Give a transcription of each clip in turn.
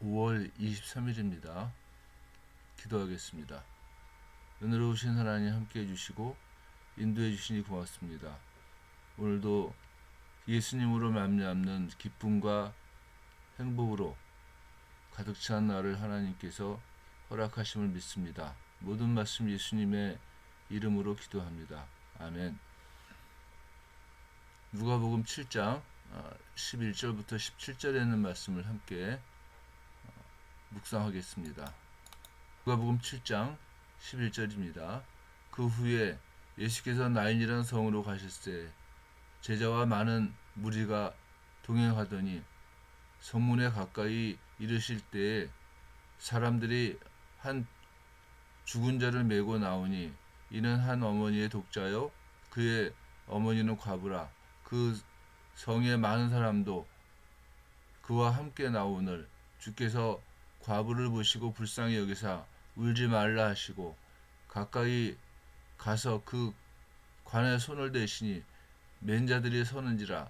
5월 23일입니다. 기도하겠습니다. 은혜로우신 하나님 함께 해주시고 인도해 주시니 고맙습니다. 오늘도 예수님으로 말미암는 기쁨과 행복으로 가득 찬 날을 하나님께서 허락하심을 믿습니다. 모든 말씀 예수님의 이름으로 기도합니다. 아멘. 누가복음 7장 11절부터 17절에 있는 말씀을 함께 묵상하겠습니다. 누가복음 7장 11절입니다. 그 후에 예수께서 나인이라는 성으로 가실새 제자와 많은 무리가 동행하더니 성문에 가까이 이르실 때에 사람들이 한 죽은 자를 메고 나오니 이는 한 어머니의 독자요 그의 어머니는 과부라. 그 성의 많은 사람도 그와 함께 나오늘 주께서 과부를 보시고 불쌍히 여기사 울지 말라 하시고 가까이 가서 그 관에 손을 대시니 맨 자들이 서는지라.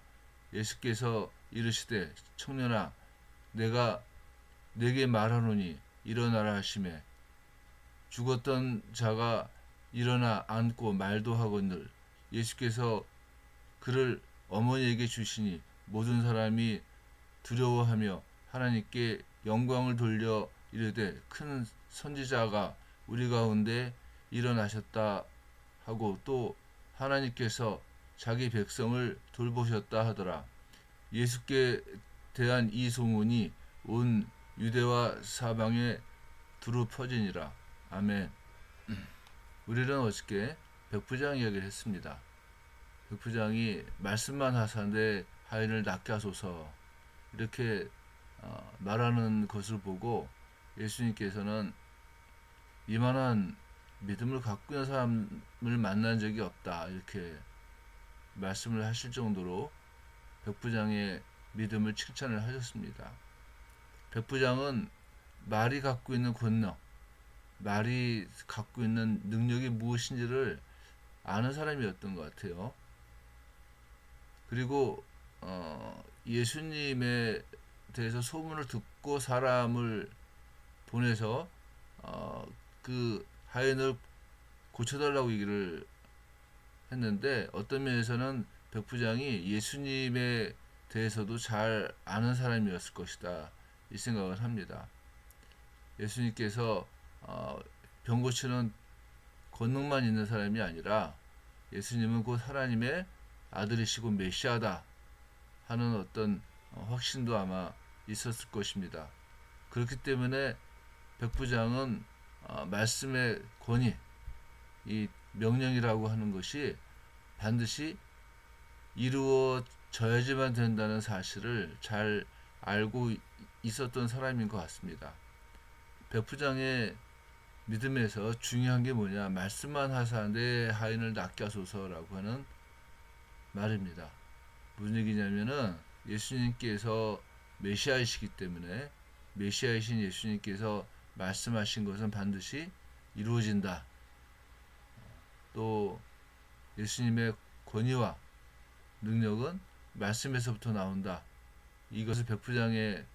예수께서 이르시되 청년아 내가 네게 말하노니 일어나라 하시매 죽었던 자가 일어나 앉고 말도 하거늘 예수께서 그를 어머니에게 주시니 모든 사람이 두려워하며 하나님께 영광을 돌려 이르되 큰 선지자가 우리 가운데 일어나셨다 하고 또 하나님께서 자기 백성을 돌보셨다 하더라. 예수께 대한 이 소문이 온 유대와 사방에 두루 퍼지니라. 아멘. 우리는 어저께 백부장 이야기를 했습니다. 백부장이 말씀만 하사는데 하인을 낫게 하소서 이렇게 말하는 것을 보고 예수님께서는 이만한 믿음을 갖고 있는 사람을 만난 적이 없다 이렇게 말씀을 하실 정도로 백부장의 믿음을 칭찬을 하셨습니다. 백부장은 말이 갖고 있는 권능, 말이 갖고 있는 능력이 무엇인지를 아는 사람이었던 것 같아요. 그리고 예수님에 대해서 소문을 듣고 사람을 보내서 그 하인을 고쳐달라고 얘기를 했는데 어떤 면에서는 백부장이 예수님에 대해서도 잘 아는 사람이었을 것이다 이 생각을 합니다. 예수님께서 병 고치는 권능만 있는 사람이 아니라 예수님은 곧 하나님의 아들이시고 메시아다 하는 어떤 확신도 아마 있었을 것입니다. 그렇기 때문에 백부장은 말씀의 권위, 이 명령이라고 하는 것이 반드시 이루어져야지만 된다는 사실을 잘 알고 있었던 사람인 것 같습니다. 백부장의 믿음에서 중요한 게 뭐냐, 말씀만 하사 내 하인을 낫게 하소서라고 하는 말입니다. 무슨 얘기냐면은 예수님께서 메시아이시기 때문에 메시아이신 예수님께서 말씀하신 것은 반드시 이루어진다. 또 예수님의 권위와 능력은 말씀에서부터 나온다. 이것을 백부장의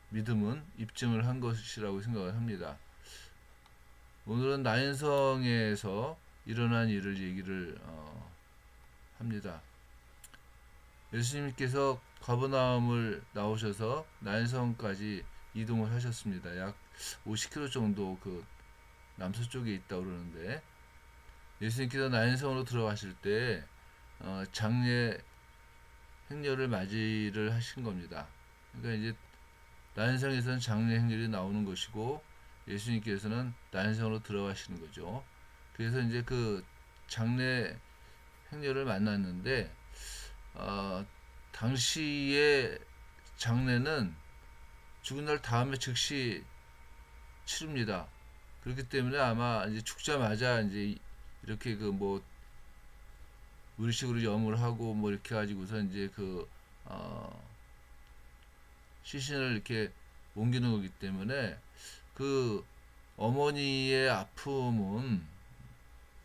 믿음은 입증을 한 것이라고 생각을 합니다. 오늘은 나인성에서 일어난 일을 얘기를 합니다. 예수님께서 가버나움을 나오셔서 나인성까지 이동을 하셨습니다. 약 50km 정도 그 남서쪽에 있다고 그러는데 예수님께서 나인성으로 들어가실 때 장례 행렬을 맞이를 하신 겁니다. 그러니까 이제 나인성에서는 장례 행렬이 나오는 것이고 예수님께서는 나인성으로 들어가시는 거죠. 그래서 이제 그 장례 행렬을 만났는데 당시의 장례는 죽은 날 다음에 즉시 치릅니다. 그렇기 때문에 아마 이제 죽자마자 이제 이렇게 그 뭐 의식으로 염을 하고 뭐 이렇게 가지고서 이제 그 시신을 이렇게 옮기는 거기 때문에 그 어머니의 아픔은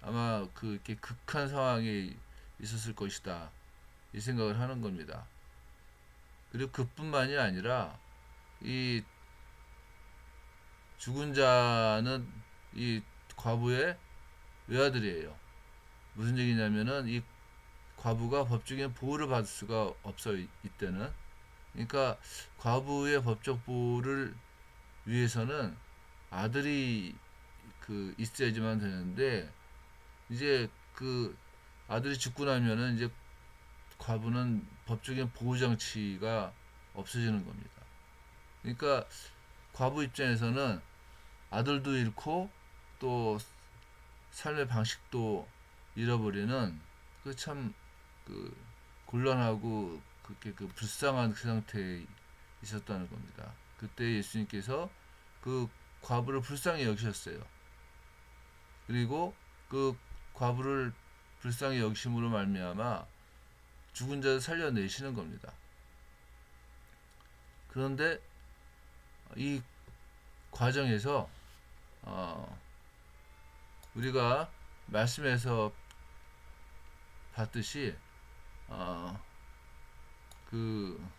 아마 그 이렇게 극한 상황에 있었을 것이다 이 생각을 하는 겁니다. 그리고 그뿐만이 아니라 이 죽은 자는 이 과부의 외아들이에요. 무슨 얘기냐면은 이 과부가 법적인 보호를 받을 수가 없어요. 이때는. 그러니까 과부의 법적 보호를 위해서는 아들이 그 있어야지만 되는데, 이제 그 아들이 죽고 나면은 이제 과부는 법적인 보호 장치가 없어지는 겁니다. 그러니까 과부 입장에서는 아들도 잃고 또 삶의 방식도 잃어버리는 그 참 그 곤란하고 그렇게 그 불쌍한 그 상태에 있었다는 겁니다. 그때 예수님께서 그 과부를 불쌍히 여기셨어요. 그리고 그 과부를 불쌍히 여기심으로 말미암아 죽은 자를 살려내시는 겁니다. 그런데 이 과정에서 우리가 말씀에서 봤듯이 그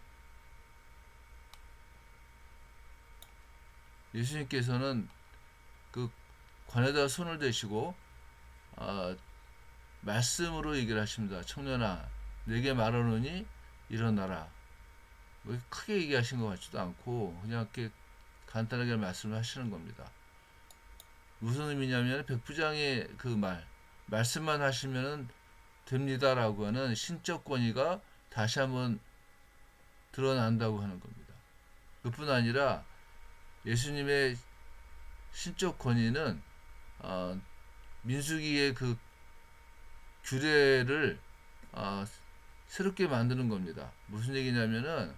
예수님께서는 그 관에다 손을 대시고 말씀으로 얘기를 하십니다. 청년아, 내게 말하노니 일어나라. 뭐 크게 얘기하신 것 같지도 않고 그냥 이렇게 간단하게 말씀을 하시는 겁니다. 무슨 의미냐면 백부장의 그 말씀만 하시면 됩니다라고 하는 신적 권위가 다시 한번 드러난다고 하는 겁니다. 그뿐 아니라 예수님의 신적 권위는 민수기의 그 규례를 새롭게 만드는 겁니다. 무슨 얘기냐면은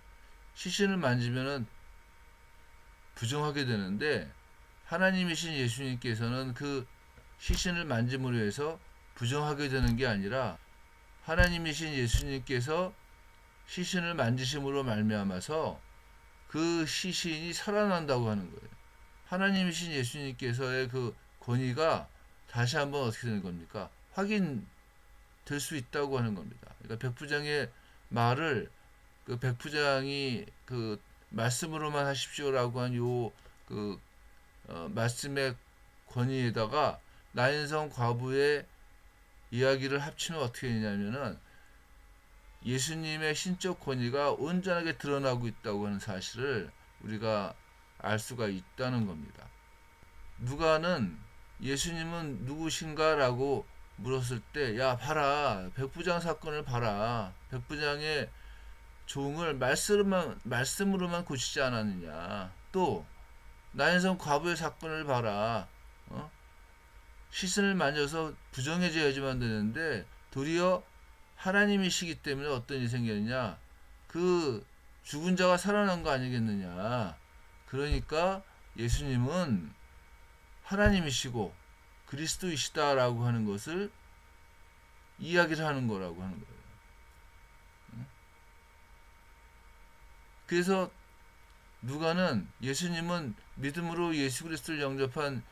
시신을 만지면은 부정하게 되는데, 하나님이신 예수님께서는 그 시신을 만짐으로 해서 부정하게 되는 게 아니라 하나님이신 예수님께서 시신을 만지심으로 말미암아서 그 시신이 살아난다고 하는 거예요. 하나님이신 예수님께서의 그 권위가 다시 한번 어떻게 되는 겁니까? 확인될 수 있다고 하는 겁니다. 그러니까 백부장의 말을 그 백부장이 그 말씀으로만 하십시오라고 한 요 그 말씀의 권위에다가 나인성 과부의 이야기를 합치면 어떻게 되냐면은 예수님의 신적 권위가 온전하게 드러나고 있다고 하는 사실을 우리가 알 수가 있다는 겁니다. 누가는 예수님은 누구신가라고 물었을 때, 야 봐라, 백부장 사건을 봐라, 백부장의 종을 말씀으로만 고치지 않았느냐, 또 나인성 과부의 사건을 봐라, 시신을 만져서 부정해져야지만 되는데 도리어 하나님이시기 때문에 어떤 일이 생겼냐, 그 죽은 자가 살아난 거 아니겠느냐. 그러니까 예수님은 하나님이시고 그리스도이시다라고 하는 것을 이야기를 하는 거라고 하는 거예요. 그래서 누가는 예수님은 믿음으로 예수 그리스도를 영접한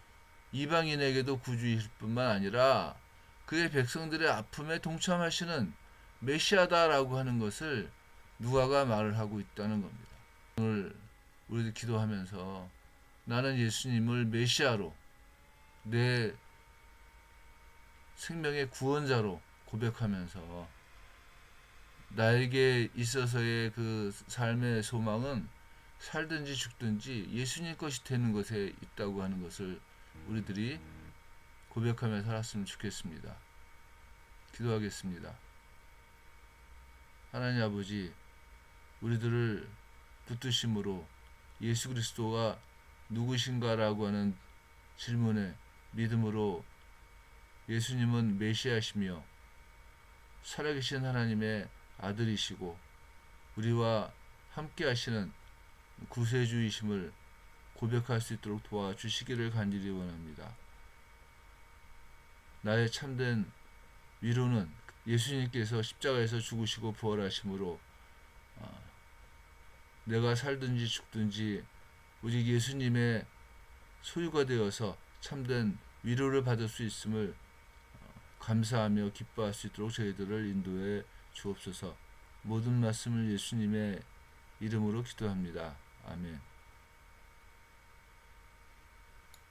이방인에게도 구주이실 뿐만 아니라 그의 백성들의 아픔에 동참하시는 메시아다라고 하는 것을 누가가 말을 하고 있다는 겁니다. 오늘 우리도 기도하면서 나는 예수님을 메시아로, 내 생명의 구원자로 고백하면서 나에게 있어서의 그 삶의 소망은 살든지 죽든지 예수님 것이 되는 것에 있다고 하는 것을 우리들이 고백하며 살았으면 좋겠습니다. 기도하겠습니다. 하나님 아버지, 우리들을 붙드심으로 예수 그리스도가 누구신가라고 하는 질문에 믿음으로 예수님은 메시아시며 살아계신 하나님의 아들이시고 우리와 함께 하시는 구세주이심을 고백할 수 있도록 도와주시기를 간절히 원합니다. 나의 참된 위로는 예수님께서 십자가에서 죽으시고 부활하심으로 내가 살든지 죽든지 오직 예수님의 소유가 되어서 참된 위로를 받을 수 있음을 감사하며 기뻐할 수 있도록 저희들을 인도해 주옵소서. 모든 말씀을 예수님의 이름으로 기도합니다. 아멘.